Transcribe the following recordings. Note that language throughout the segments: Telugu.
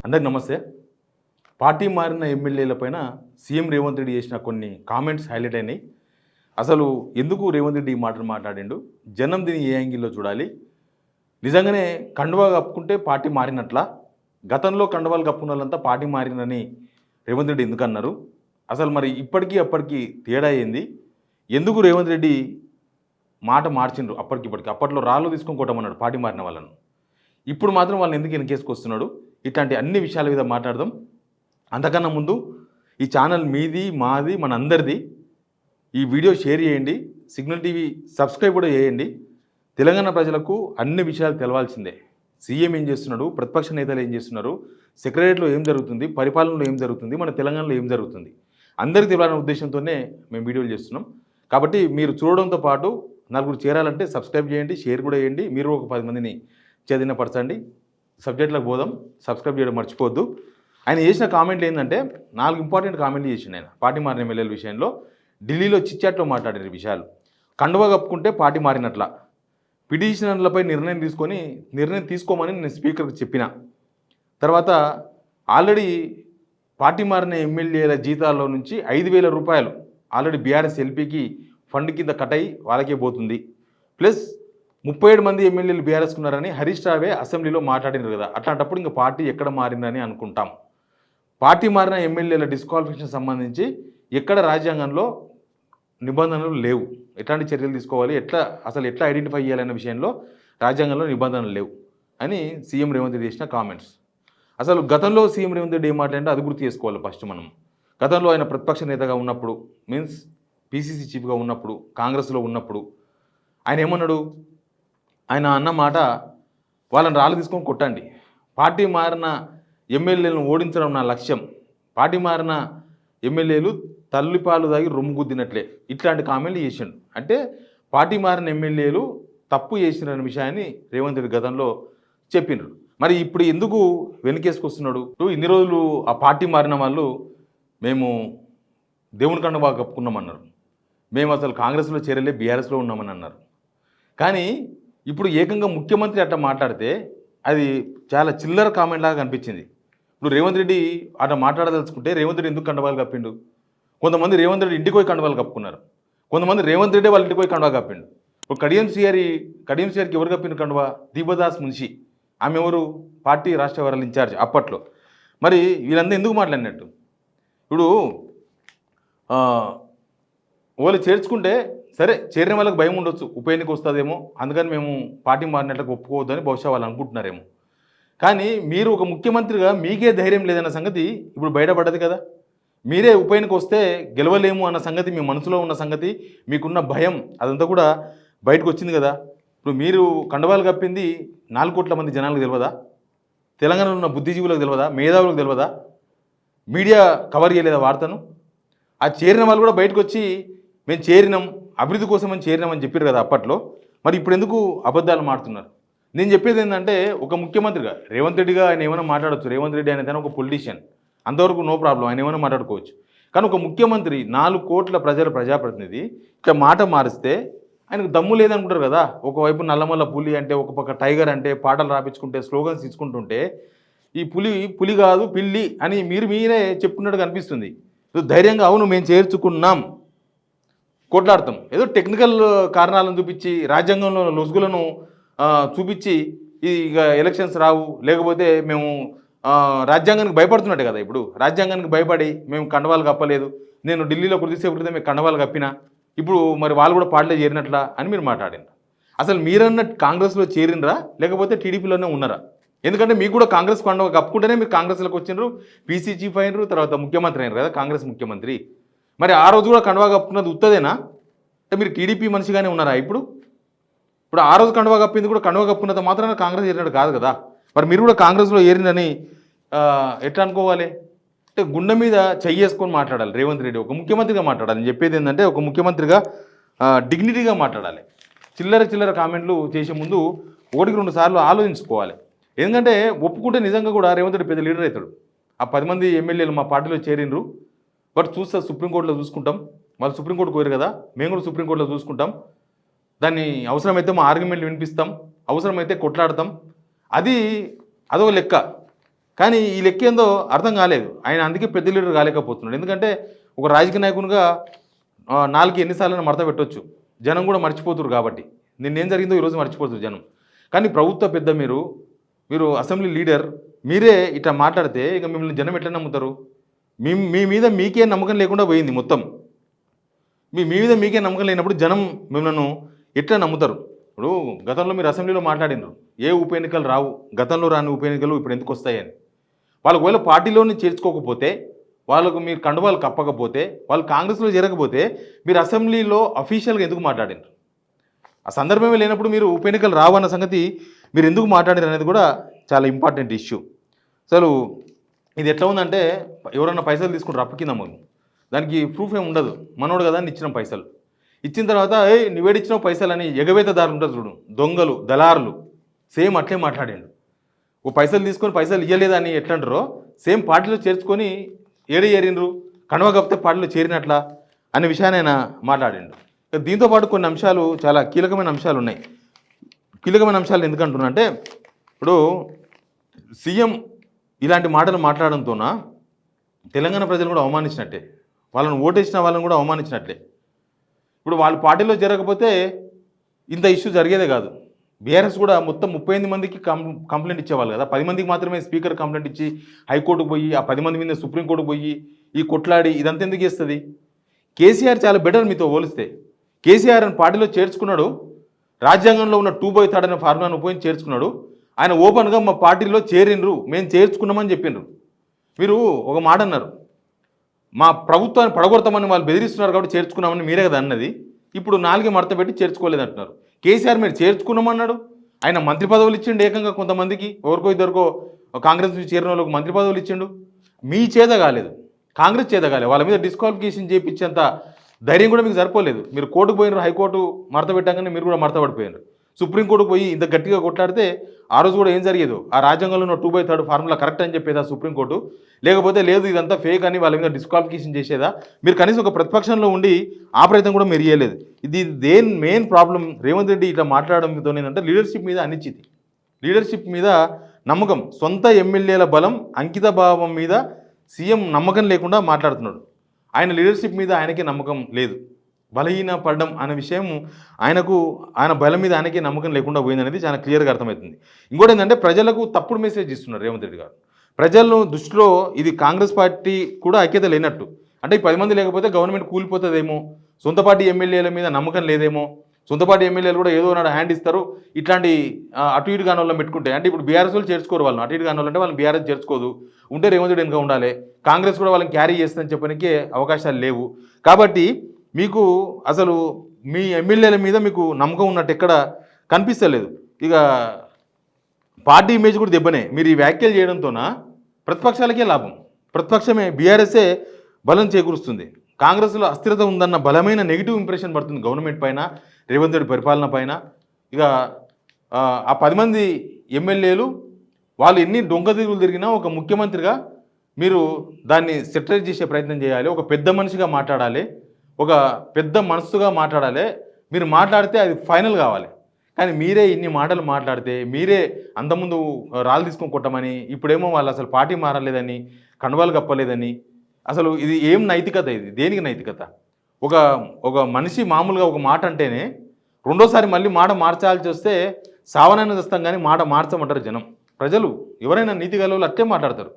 అందరికి నమస్తే. పార్టీ మారిన ఎమ్మెల్యేలపైన సీఎం రేవంత్ రెడ్డి చేసిన కొన్ని కామెంట్స్ హైలైట్ అయినాయి. అసలు ఎందుకు రేవంత్ రెడ్డి ఈ మాటలు మాట్లాడిండు, జనం దీన్ని ఏ యాంగిల్లో చూడాలి, నిజంగానే కండువా కప్పుకుంటే పార్టీ మారినట్లా, గతంలో కండువాలు కప్పుకున్న వాళ్ళంతా పార్టీ మారినని రేవంత్ రెడ్డి ఎందుకు అన్నారు, అసలు మరి ఇప్పటికీ అప్పటికి తేడా ఏంది, ఎందుకు రేవంత్ రెడ్డి మాట మార్చిండ్రు అప్పటికిప్పటికి, అప్పట్లో రాళ్ళు తీసుకొని కొట్టమన్నాడు పార్టీ మారిన వాళ్ళను, ఇప్పుడు మాత్రం వాళ్ళని ఎందుకు వెనకేసుకొస్తున్నాడు, ఇట్లాంటి అన్ని విషయాల మీద మాట్లాడదాం. అంతకన్నా ముందు ఈ ఛానల్ మీది మాది మన అందరిది, ఈ వీడియో షేర్ చేయండి, సిగ్నల్ టీవీ సబ్స్క్రైబ్ కూడా చేయండి. తెలంగాణ ప్రజలకు అన్ని విషయాలు తెలవాల్సిందే. సీఎం ఏం చేస్తున్నాడు, ప్రతిపక్ష నేతలు ఏం చేస్తున్నారు, సెక్రటరీలో ఏం జరుగుతుంది, పరిపాలనలో ఏం జరుగుతుంది, మన తెలంగాణలో ఏం జరుగుతుంది, అందరికీ తెలియాలనే ఉద్దేశంతోనే మేము వీడియోలు చేస్తున్నాం. కాబట్టి మీరు చూడడంతో పాటు నలుగురు చేరాలంటే సబ్స్క్రైబ్ చేయండి, షేర్ కూడా చేయండి, మీరు ఒక 10 మందిని చదివినపరచండి. సబ్జెక్టులకు పోదాం, సబ్స్క్రైబ్ చేయడం మర్చిపోవద్దు. ఆయన చేసిన కామెంట్లు ఏంటంటే 4 ఇంపార్టెంట్ కామెంట్లు చేసిండు ఆయన పార్టీ మారిన ఎమ్మెల్యేల విషయంలో. ఢిల్లీలో చిట్చాట్లో మాట్లాడిన విషయాలు, కండువా కప్పుకుంటే పార్టీ మారినట్ల, పిటిషనర్లపై నిర్ణయం తీసుకోమని నేను స్పీకర్కి చెప్పిన. తర్వాత ఆల్రెడీ పార్టీ మారిన ఎమ్మెల్యేల జీతాల్లో నుంచి 5,000 రూపాయలు ఆల్రెడీ బీఆర్ఎస్ ఎల్పీకి ఫండ్ కింద కట్ అయ్యి వాళ్ళకే పోతుంది. ప్లస్ 37 మంది ఎమ్మెల్యేలు బీఆర్ఎస్ ఉన్నారని హరీష్ రావే అసెంబ్లీలో మాట్లాడినారు కదా. అట్లాంటప్పుడు ఇంకా పార్టీ ఎక్కడ మారిందని అనుకుంటాం. పార్టీ మారిన ఎమ్మెల్యేల డిస్క్వాలిఫికేషన్ సంబంధించి ఎక్కడ రాజ్యాంగంలో నిబంధనలు లేవు, ఎట్లాంటి చర్యలు తీసుకోవాలి, ఎట్లా ఐడెంటిఫై చేయాలనే విషయంలో రాజ్యాంగంలో నిబంధనలు లేవు అని సీఎం రేవంత్ రెడ్డి చేసిన కామెంట్స్. అసలు గతంలో సీఎం రేవంత్ రెడ్డి ఏం మాట్లాడితే అది గుర్తు చేసుకోవాలి ఫస్ట్ మనం. గతంలో ఆయన ప్రతిపక్ష నేతగా ఉన్నప్పుడు, మీన్స్ పీసీసీ చీఫ్గా ఉన్నప్పుడు, కాంగ్రెస్లో ఉన్నప్పుడు ఆయన ఏమన్నాడు, ఆయన అన్న మాట, వాళ్ళని రాళ్ళు తీసుకొని కొట్టండి, పార్టీ మారిన ఎమ్మెల్యేలను ఓడించడం నా లక్ష్యం, పార్టీ మారిన ఎమ్మెల్యేలు తల్లిపాలు దాగి రొమ్ము గుద్దినట్లే, ఇట్లాంటి కామెంట్లు చేసిండు. అంటే పార్టీ మారిన ఎమ్మెల్యేలు తప్పు చేసినన్న విషయాన్ని రేవంత్ రెడ్డి గతంలో చెప్పిండ్రు. మరి ఇప్పుడు ఎందుకు వెనుకేసుకొస్తున్నాడు? ఇన్ని రోజులు ఆ పార్టీ మారిన వాళ్ళు మేము దేవుని కండువా కప్పుకున్నామన్నారు, మేము అసలు కాంగ్రెస్లో చేరలే బీఆర్ఎస్లో ఉన్నామని అన్నారు. కానీ ఇప్పుడు ఏకంగా ముఖ్యమంత్రి అట్లా మాట్లాడితే అది చాలా చిల్లర కామెంట్ లాగా కనిపించింది. ఇప్పుడు రేవంత్ రెడ్డి అట్లా మాట్లాడదలుచుకుంటే రేవంత్ రెడ్డి ఎందుకు కండువాలు కప్పిండు? కొంతమంది రేవంత్ రెడ్డి ఇంటికి పోయి కండువాలు కప్పుకున్నారు, కొంతమంది రేవంత్ రెడ్డి వాళ్ళ ఇంటికి పోయి కండువా కప్పిండు. ఇప్పుడు కడియం సిఆర్కి ఎవరు కప్పిండు కండువా? దీపదాస్ మున్షి, ఆమె ఎవరు? పార్టీ రాష్ట్ర వరల్ ఇన్ఛార్జ్ అప్పట్లో. మరి వీళ్ళందరూ ఎందుకు మాట్లాడినట్టు? ఇప్పుడు వాళ్ళు చేర్చుకుంటే సరే, చేరిన వాళ్ళకి భయం ఉండొచ్చు, ఉప ఎన్నిక వస్తుందేమో, అందుకని మేము పార్టీ మారినట్లకు ఒప్పుకోవద్దని బహుశా వాళ్ళు అనుకుంటున్నారేమో. కానీ మీరు ఒక ముఖ్యమంత్రిగా మీకే ధైర్యం లేదన్న సంగతి ఇప్పుడు బయటపడ్డది కదా. మీరే ఉప ఎన్నిక వస్తే గెలవలేము అన్న సంగతి, మీ మనసులో ఉన్న సంగతి, మీకున్న భయం అదంతా కూడా బయటకు వచ్చింది కదా. ఇప్పుడు మీరు కండవాలు కప్పింది 4 కోట్ల మంది జనాలకు తెలియదా? తెలంగాణలో ఉన్న బుద్ధిజీవులకు తెలియదా? మేధావులకు తెలియదా? మీడియా కవర్ చేయలేదా వార్తను? ఆ చేరిన వాళ్ళు కూడా బయటకు వచ్చి మేము చేరినాం, అభివృద్ధి కోసం అని చేరినామని చెప్పారు కదా అప్పట్లో. మరి ఇప్పుడు ఎందుకు అబద్ధాలు మాడుతున్నారు? నేను చెప్పేది ఏంటంటే, ఒక ముఖ్యమంత్రిగా రేవంత్ రెడ్డిగా ఆయన ఏమైనా మాట్లాడచ్చు, రేవంత్ రెడ్డి ఆయన ఒక పొలిటీషియన్, అంతవరకు నో ప్రాబ్లం, ఆయన ఏమైనా మాట్లాడుకోవచ్చు. కానీ ఒక ముఖ్యమంత్రి 4 కోట్ల ప్రజల ప్రజాప్రతినిధి ఇట్లా మాట మారిస్తే ఆయనకు దమ్ము లేదనుకుంటారు కదా. ఒకవైపు నల్లమల్ల పులి అంటే, ఒక పక్క టైగర్ అంటే, పాటలు రాపించుకుంటే, స్లోగన్స్ ఇచ్చుకుంటుంటే, ఈ పులి కాదు పిల్లి అని మీరే చెప్పుకున్నట్టుగా అనిపిస్తుంది. ధైర్యంగా అవును మేము చేర్చుకున్నాం కొట్లాడతాం, ఏదో టెక్నికల్ కారణాలను చూపించి, రాజ్యాంగంలో లొసుగులను చూపించి ఇక ఎలక్షన్స్ రావు, లేకపోతే మేము రాజ్యాంగానికి భయపడుతున్నట్టే కదా. ఇప్పుడు రాజ్యాంగానికి భయపడి మేము కండవాలు కప్పలేదు, నేను ఢిల్లీలో కొద్దిసేపు మేము కండవాలు కప్పినా, ఇప్పుడు మరి వాళ్ళు కూడా పార్టీలో చేరినట్లా అని మీరు మాట్లాడినారు. అసలు మీరన్న కాంగ్రెస్లో చేరినరా లేకపోతే టీడీపీలోనే ఉన్నారా? ఎందుకంటే మీకు కూడా కాంగ్రెస్ కండవ కప్పుకుంటేనే మీరు కాంగ్రెస్లోకి వచ్చినారు, పీసీ చీఫ్ అయినరు, తర్వాత ముఖ్యమంత్రి అయినారు కదా కాంగ్రెస్ ముఖ్యమంత్రి. మరి ఆ రోజు కూడా కండువా కప్పుకున్నది ఉత్తదేనా? అంటే మీరు టీడీపీ మనిషిగానే ఉన్నారా? ఇప్పుడు ఆ రోజు కండువా కప్పింది కూడా కండువా కప్పుకున్నది మాత్రాన కాంగ్రెస్ ఏరినట్టు కాదు కదా. మరి మీరు కూడా కాంగ్రెస్లో ఏరిందని ఎట్లా అనుకోవాలి? అంటే గుండె మీద చెయ్యేసుకొని మాట్లాడాలి రేవంత్ రెడ్డి, ఒక ముఖ్యమంత్రిగా మాట్లాడాలి. నేను చెప్పేది ఏంటంటే, ఒక ముఖ్యమంత్రిగా డిగ్నిటీగా మాట్లాడాలి. చిల్లర కామెంట్లు చేసే ముందు 1-2 సార్లు ఆలోచించుకోవాలి. ఎందుకంటే ఒప్పుకుంటే నిజంగా కూడా రేవంత్ రెడ్డి పెద్ద లీడర్ అవుతాడు. ఆ 10 మంది ఎమ్మెల్యేలు మా పార్టీలో చేరినరు, బట్ చూస్తే సుప్రీంకోర్టులో చూసుకుంటాం, వాళ్ళు సుప్రీంకోర్టు కోరు కదా, మేము కూడా సుప్రీంకోర్టులో చూసుకుంటాం, దాన్ని అవసరమైతే మా ఆర్గ్యుమెంట్లు వినిపిస్తాం, అవసరమైతే కొట్లాడతాం, అదో లెక్క. కానీ ఈ లెక్క ఏందో అర్థం కాలేదు. ఆయన అందుకే పెద్ద లీడర్ కాలేకపోతున్నాడు. ఎందుకంటే ఒక రాజకీయ నాయకునిగా నాలుగు ఎన్నిసార్లు మడత పెట్టొచ్చు, జనం కూడా మర్చిపోతున్నారు. కాబట్టి నిన్నేం జరిగిందో ఈరోజు మర్చిపోతున్నారు జనం. కానీ ప్రభుత్వ పెద్ద మీరు అసెంబ్లీ లీడర్, మీరే ఇట్లా మాట్లాడితే ఇక మిమ్మల్ని జనం ఎట్లా నమ్ముతారు? మీ మీద మీకే నమ్మకం లేకుండా పోయింది మొత్తం. మీ మీద మీకే నమ్మకం లేనప్పుడు జనం మిమ్మల్ని ఎట్లా నమ్ముతారు? ఇప్పుడు గతంలో మీరు అసెంబ్లీలో మాట్లాడినారు, ఏ ఉప ఎన్నికలు రావు, గతంలో రాని ఉప ఎన్నికలు ఇప్పుడు ఎందుకు వస్తాయని. వాళ్ళకు ఒకవేళ పార్టీలోని చేర్చుకోకపోతే, వాళ్ళకు మీరు కండువాలు కప్పకపోతే, వాళ్ళు కాంగ్రెస్లో చేరకపోతే మీరు అసెంబ్లీలో అఫీషియల్గా ఎందుకు మాట్లాడినారు? ఆ సందర్భమే లేనప్పుడు మీరు ఉప ఎన్నికలు రావన్న సంగతి మీరు ఎందుకు మాట్లాడారు అనేది కూడా చాలా ఇంపార్టెంట్ ఇష్యూ. అసలు ఇది ఎట్లా ఉందంటే, ఎవరన్నా పైసలు తీసుకుంటారు అప్పు కింద మనం, దానికి ప్రూఫ్ ఏమి ఉండదు. మనోడు కదా అని ఇచ్చిన పైసలు, ఇచ్చిన తర్వాత నువ్వేడిచ్చినావు పైసలు అని ఎగవేతదారులు ఉంటారు చూడు, దొంగలు దళారులు, సేమ్ అట్లే మాట్లాడాడు. ఓ పైసలు తీసుకొని పైసలు ఇవ్వలేదని ఎట్లా అంటారో సేమ్ పార్టీలో చేర్చుకొని ఏరినరు, కణవ కప్పితే పార్టీలో చేరినట్లా అనే విషయాన్ని ఆయన మాట్లాడిండు. దీంతోపాటు కొన్ని అంశాలు, చాలా కీలకమైన అంశాలు ఉన్నాయి. కీలకమైన అంశాలు ఎందుకంటున్నా అంటే, ఇప్పుడు సీఎం ఇలాంటి మాటలు మాట్లాడడంతోన తెలంగాణ ప్రజలు కూడా అవమానించినట్టే, వాళ్ళని ఓటేసిన వాళ్ళని కూడా అవమానించినట్లే. ఇప్పుడు వాళ్ళ పార్టీలో జరగకపోతే ఇంత ఇష్యూ జరిగేదే కాదు. బీఆర్ఎస్ కూడా మొత్తం 38 మందికి కంప్లైంట్ ఇచ్చేవాళ్ళు కదా, 10 మందికి మాత్రమే స్పీకర్ కంప్లైంట్ ఇచ్చి హైకోర్టుకు పోయి, ఆ 10 మంది మీద సుప్రీంకోర్టుకు పోయి ఈ కొట్లాడి ఇదంతా ఎందుకు చేస్తుంది? కేసీఆర్ చాలా బెటర్ మీతో పోలిస్తే. కేసీఆర్ అని పార్టీలో చేర్చుకున్నాడు, రాజ్యాంగంలో ఉన్న 2/3 అనే ఫార్ములాను ఉపయోగించి చేర్చుకున్నాడు. ఆయన ఓపెన్గా మా పార్టీలో చేరినరు, మేము చేర్చుకున్నామని చెప్పిండ్రు. మీరు ఒక మాట అన్నారు, మా ప్రభుత్వాన్ని పడగొడతామని వాళ్ళు బెదిరిస్తున్నారు కాబట్టి చేర్చుకున్నామని మీరే కదా అన్నది. ఇప్పుడు 4 మడత పెట్టి చేర్చుకోలేదంటున్నారు. కేసీఆర్ మీరు చేర్చుకున్నామన్నాడు, ఆయన మంత్రి పదవులు ఇచ్చిండు ఏకంగా కొంతమందికి, ఎవరికో ఇద్దరికో కాంగ్రెస్ నుంచి చేరిన వాళ్ళకు మంత్రి పదవులు ఇచ్చిండు. మీ చేత కాలేదు, కాంగ్రెస్ చేత కాలేదు, వాళ్ళ మీద డిస్క్వాలిఫికేషన్ చేయించేంత ధైర్యం కూడా మీకు సరిపోలేదు. మీరు కోర్టుకు పోయినారు, హైకోర్టు మడత పెట్టగానే మీరు కూడా మడత పడిపోయినారు. సుప్రీంకోర్టుకు పోయి ఇంత గట్టిగా కొట్లాడితే ఆ రోజు కూడా ఏం జరిగేదో, ఆ రాజ్యాంగంలో ఉన్న 2/3 ఫార్ములా కరెక్ట్ అని చెప్పేదా సుప్రీంకోర్టు? లేకపోతే లేదు ఇదంతా ఫేక్ అని వాళ్ళ మీద డిస్క్వాలిఫికేషన్ చేసేదా? మీరు కనీసం ఒక ప్రతిపక్షంలో ఉండి ఆ ప్రయత్నం కూడా మీరు చేయలేదు. ఇది మెయిన్ ప్రాబ్లం రేవంత్ రెడ్డి ఇట్లా మాట్లాడడంతో ఏంటంటే, లీడర్షిప్ మీద అనిశ్చితి, లీడర్షిప్ మీద నమ్మకం, సొంత ఎమ్మెల్యేల బలం, అంకిత భావం మీద సీఎం నమ్మకం లేకుండా మాట్లాడుతున్నాడు. ఆయన లీడర్షిప్ మీద ఆయనకి నమ్మకం లేదు, బలహీన పడడం అనే విషయం ఆయన బలం మీద ఆయనకి నమ్మకం లేకుండా పోయిందనేది చాలా క్లియర్గా అర్థమవుతుంది. ఇంకోటి ఏంటంటే, ప్రజలకు తప్పుడు మెసేజ్ ఇస్తున్నారు రేవంత్ రెడ్డి గారు. ప్రజలను దృష్టిలో ఇది కాంగ్రెస్ పార్టీ కూడా ఐక్యత లేనట్టు, అంటే ఈ 10 మంది లేకపోతే గవర్నమెంట్ కూలిపోతుందేమో, సొంత పార్టీ ఎమ్మెల్యేల మీద నమ్మకం లేదేమో, సొంత పార్టీ ఎమ్మెల్యేలు కూడా ఏదో నాడు హ్యాండ్ ఇస్తారు, ఇట్లాంటి అటు ఇటు కాని వాళ్ళని పెట్టుకుంటే, అంటే ఇప్పుడు బీఆర్ఎస్ వాళ్ళు చేర్చుకోరు, వాళ్ళని అటు ఇటు కాని వాళ్ళు అంటే వాళ్ళని బీఆర్ఎస్ చేర్చుకోదు, ఉంటే రేవంత్ రెడ్డి వెనుక ఉండాలి, కాంగ్రెస్ కూడా వాళ్ళని క్యారీ చేస్తుందని చెప్పడానికి అవకాశాలు లేవు. కాబట్టి మీకు అసలు మీ ఎమ్మెల్యేల మీద మీకు నమ్మకం ఉన్నట్టు ఎక్కడ కనిపిస్తలేదు. ఇక పార్టీ ఇమేజ్ కూడా దెబ్బనే. మీరు ఈ వ్యాఖ్యలు చేయడంతోన ప్రతిపక్షాలకే లాభం, ప్రతిపక్షమే బీఆర్ఎస్ఏ బలం చేకూరుస్తుంది. కాంగ్రెస్లో అస్థిరత ఉందన్న బలమైన నెగిటివ్ ఇంప్రెషన్ పడుతుంది గవర్నమెంట్ పైన, రేవంత్ రెడ్డి పరిపాలన పైన. ఇక ఆ 10 మంది ఎమ్మెల్యేలు వాళ్ళు ఎన్ని డొంకతిరుగులు తిరిగినా ఒక ముఖ్యమంత్రిగా మీరు దాన్ని సెటిలైజ్ చేసే ప్రయత్నం చేయాలి, ఒక పెద్ద మనిషిగా మాట్లాడాలి, ఒక పెద్ద మనసుగా మాట్లాడాలి. మీరు మాట్లాడితే అది ఫైనల్ కావాలి. కానీ మీరే ఇన్ని మాటలు మాట్లాడితే, మీరే అంతకుముందు రాళ్ళు తీసుకొని కొట్టమని, ఇప్పుడేమో వాళ్ళు అసలు పార్టీ మారలేదని, కండువాలు కప్పలేదని, అసలు ఇది ఏం నైతికత? ఇది దేనికి నైతికత? ఒక మనిషి మామూలుగా ఒక మాట అంటేనే రెండోసారి మళ్ళీ మాట మార్చాల్సి వస్తే సావనైనా చేస్తాం, కానీ మాట మార్చమంటారు జనం. ప్రజలు ఎవరైనా నీతి గలవాళ్ళు అట్టే మాట్లాడతారు.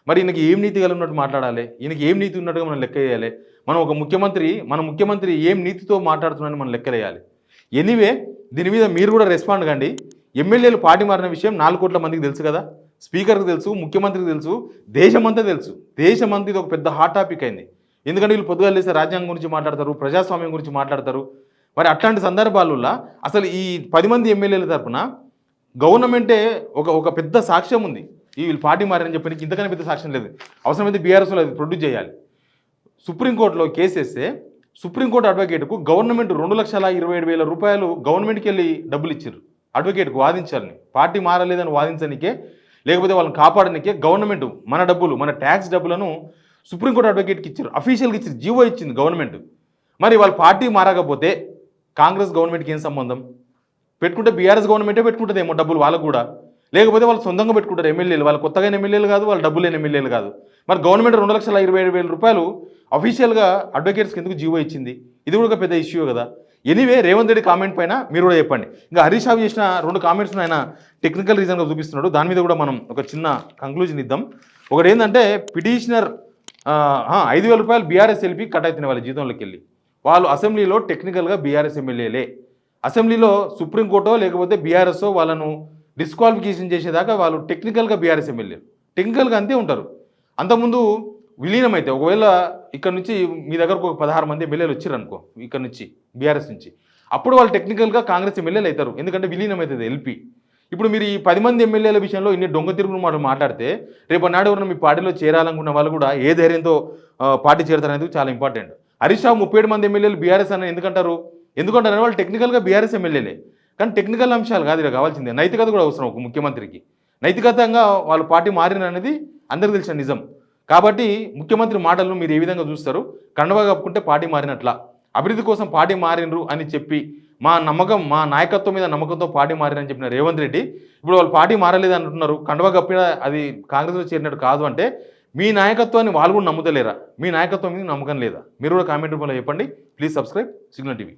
మరి ఈయనకి ఏం నీతి గల ఉన్నట్టు మాట్లాడాలి, ఈయనకి ఏం నీతి ఉన్నట్టుగా మనం లెక్క వేయాలి. మన ముఖ్యమంత్రి ఏం నీతితో మాట్లాడుతున్నాడని మనం లెక్కలేయాలి. ఎనీవే, దీని మీద మీరు కూడా రెస్పాండ్ కండి. ఎమ్మెల్యేలు పార్టీ మారిన విషయం 4 కోట్ల మందికి తెలుసు కదా, స్పీకర్కి తెలుసు, ముఖ్యమంత్రికి తెలుసు, దేశమంతా తెలుసు. దేశమంతా ఇది ఒక పెద్ద హాట్ టాపిక్ అయింది. ఎందుకంటే వీళ్ళు పొద్దుగా లేస్తే రాజ్యాంగం గురించి మాట్లాడతారు, ప్రజాస్వామ్యం గురించి మాట్లాడతారు. మరి అట్లాంటి సందర్భాలలో అసలు ఈ 10 మంది ఎమ్మెల్యేల తరఫున గవర్నమెంటే ఒక పెద్ద సాక్ష్యం ఉంది. వీళ్ళు పార్టీ మారని చెప్పడానికి ఇంతకన్నా పెద్ద సాక్ష్యం లేదు. అవసరమైతే బీఆర్ఎస్లో అది ప్రొడ్యూస్ చేయాలి. సుప్రీంకోర్టులో కేసు వేస్తే సుప్రీంకోర్టు అడ్వకేట్కు గవర్నమెంట్ 2,27,000 రూపాయలు గవర్నమెంట్కి వెళ్ళి డబ్బులు ఇచ్చారు. అడ్వకేట్కు వాదించాలని, పార్టీ మారలేదని వాదించడానికే, లేకపోతే వాళ్ళని కాపాడడానికే గవర్నమెంట్ మన డబ్బులు, మన ట్యాక్స్ డబ్బులను సుప్రీంకోర్టు అడ్వకేట్కి ఇచ్చారు, అఫీషియల్గా ఇచ్చారు, జీవో ఇచ్చింది గవర్నమెంట్. మరి వాళ్ళ పార్టీ మారకపోతే కాంగ్రెస్ గవర్నమెంట్కి ఏం సంబంధం? పెట్టుకుంటే బీఆర్ఎస్ గవర్నమెంటే పెట్టుకుంటుందేమో డబ్బులు వాళ్ళకు కూడా. లేకపోతే వాళ్ళు సొంతంగా పెట్టుకుంటారు ఎమ్మెల్యేలు, వాళ్ళు కొత్తగా ఎమ్మెల్యేలు కాదు, వాళ్ళు డబ్బు లేని ఎమ్మెల్యేలు కాదు. మరి గవర్నమెంట్ 2,27,000 అఫీషియల్గా అడ్వకేట్స్కి ఎందుకు జీవో ఇచ్చింది? ఇది కూడా ఒక పెద్ద ఇష్యూ కదా. ఎనీవే రేవంత్ రెడ్డి కామెంట్ పైన మీరు కూడా చెప్పండి. ఇంకా హరీష్ రావు చేసిన 2 కామెంట్స్ని ఆయన టెక్నికల్ రీజన్గా చూపిస్తున్నాడు. దాని మీద కూడా మనం ఒక చిన్న కంక్లూజన్ ఇద్దాం. ఒకటి ఏంటంటే పిటిషనర్ 5,000 రూపాయలు బీఆర్ఎస్ ఎల్పి కట్ అవుతున్నాయి వాళ్ళ జీతంలోకి వెళ్ళి. వాళ్ళు అసెంబ్లీలో టెక్నికల్గా బీఆర్ఎస్ ఎమ్మెల్యేలే. అసెంబ్లీలో సుప్రీంకోర్టో లేకపోతే బీఆర్ఎస్ఓ వాళ్ళను డిస్క్వాలిఫికేషన్ చేసేదాకా వాళ్ళు టెక్నికల్గా బీఆర్ఎస్ ఎమ్మెల్యేలు, టెక్నికల్గా అంతే ఉంటారు. అంతకుముందు విలీనం అయితే ఒకవేళ ఇక్కడ నుంచి మీ దగ్గరకు ఒక 16 మంది ఎమ్మెల్యేలు వచ్చారు అనుకో, ఇక్కడ నుంచి బీఆర్ఎస్ నుంచి, అప్పుడు వాళ్ళు టెక్నికల్గా కాంగ్రెస్ ఎమ్మెల్యేలు అవుతారు, ఎందుకంటే విలీనం అవుతుంది ఎల్పి. ఇప్పుడు మీరు ఈ 10 మంది ఎమ్మెల్యేల విషయంలో ఇన్ని దొంగ తిరుగులు మాట్లాడితే రేపు నాడు ఎవరైనా మీ పార్టీలో చేరాలనుకున్న వాళ్ళు కూడా ఏ ధైర్యంతో పార్టీ చేరతారనేది చాలా ఇంపార్టెంట్. హరీష్ రావు 37 మంది ఎమ్మెల్యేలు బీఆర్ఎస్ అని ఎందుకంటారు వాళ్ళు టెక్నికల్గా బీఆర్ఎస్ ఎమ్మెల్యేలే. కానీ టెక్నికల్ అంశాలు కాదు, ఇలా కావాల్సిందే నైతికత కూడా అవసరం. ఒక ముఖ్యమంత్రికి నైతికతంగా వాళ్ళు పార్టీ మారిన అనేది అందరికీ తెలిసిన నిజం. కాబట్టి ముఖ్యమంత్రి మాటలను మీరు ఏ విధంగా చూస్తారు? కండవా కప్పుకుంటే పార్టీ మారినట్ల, అభివృద్ధి కోసం పార్టీ మారినరు అని చెప్పి మా నాయకత్వం మీద నమ్మకంతో పార్టీ మారినని చెప్పిన రేవంత్ రెడ్డి ఇప్పుడు వాళ్ళు పార్టీ మారలేదు అంటున్నారు, కండవా కప్పిన అది కాంగ్రెస్లో చేరినట్టు కాదు అంటే మీ నాయకత్వాన్ని వాళ్ళు కూడా నమ్ముతలేరా? మీ నాయకత్వం మీద నమ్మకం లేదా? మీరు కూడా కామెంట్ రూపంలో చెప్పండి. Please subscribe signal TV.